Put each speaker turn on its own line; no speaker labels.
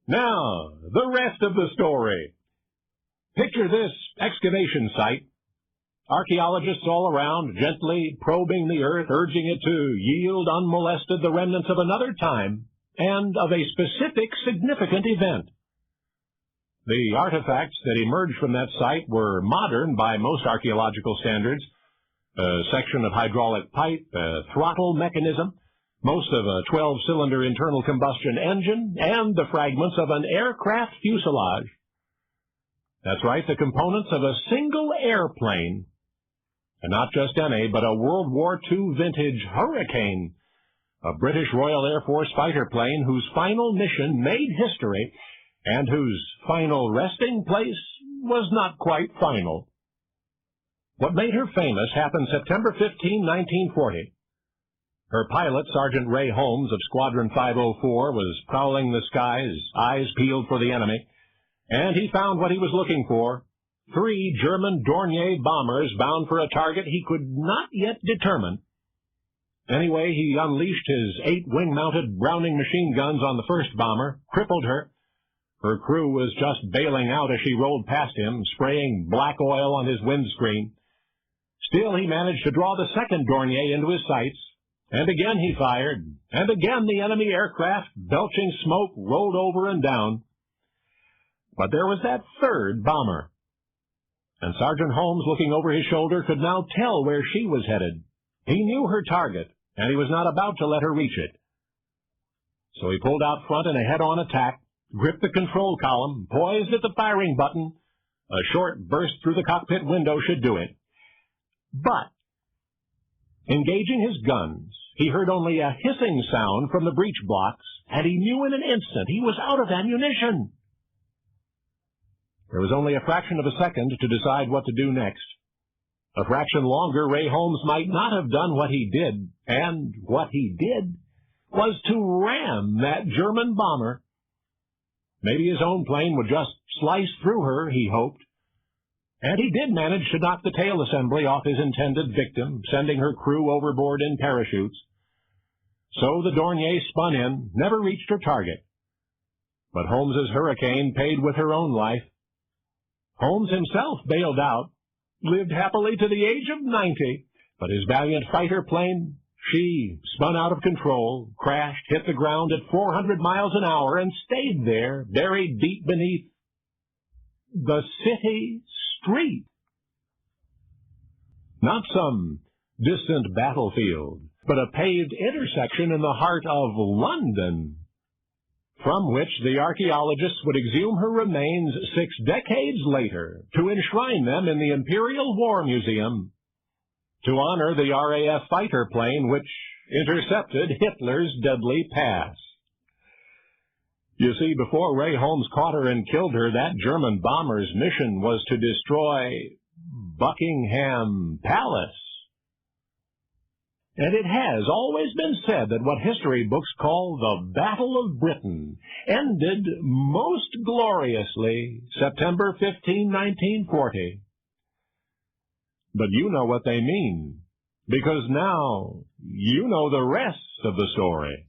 Now, the rest of the story. Picture this excavation site. Archaeologists all around, gently probing the earth, urging it to yield unmolested the remnants of another time and of a specific significant event. The artifacts that emerged from that site were modern by most archaeological standards. A section of hydraulic pipe, a throttle mechanism, most of a 12-cylinder internal combustion engine, and the fragments of an aircraft fuselage. That's right, the components of a single airplane. And not just any, but a World War II vintage Hurricane, a British Royal Air Force fighter plane whose final mission made history and whose final resting place was not quite final. What made her famous happened September 15, 1940. Her pilot, Sergeant Ray Holmes of Squadron 504, was prowling the skies, eyes peeled for the enemy, and he found what he was looking for: 3 German Dornier bombers bound for a target he could not yet determine. Anyway, he unleashed his 8 wing-mounted Browning machine guns on the first bomber, crippled her. Her crew was just bailing out as she rolled past him, spraying black oil on his windscreen. Still, he managed to draw the second Dornier into his sights, and again he fired, and again the enemy aircraft, belching smoke, rolled over and down. But there was that third bomber, and Sergeant Holmes, looking over his shoulder, could now tell where she was headed. He knew her target, and he was not about to let her reach it. So he pulled out front in a head-on attack, gripped the control column, poised at the firing button. A short burst through the cockpit window should do it. But, engaging his guns, he heard only a hissing sound from the breech blocks, and he knew in an instant he was out of ammunition. There was only a fraction of a second to decide what to do next. A fraction longer, Ray Holmes might not have done what he did, and what he did was to ram that German bomber. Maybe his own plane would just slice through her, he hoped. And he did manage to knock the tail assembly off his intended victim, sending her crew overboard in parachutes. So the Dornier spun in, never reached her target. But Holmes's Hurricane paid with her own life. Holmes himself bailed out, lived happily to the age of 90, but his valiant fighter plane, she spun out of control, crashed, hit the ground at 400 miles an hour, and stayed there, buried deep beneath the city street. Not some distant battlefield, but a paved intersection in the heart of London, from which the archaeologists would exhume her remains 6 decades later to enshrine them in the Imperial War Museum, to honor the RAF fighter plane which intercepted Hitler's deadly pass. You see, before Ray Holmes caught her and killed her, that German bomber's mission was to destroy Buckingham Palace. And it has always been said that what history books call the Battle of Britain ended most gloriously September 15, 1940. But you know what they mean, because now you know the rest of the story.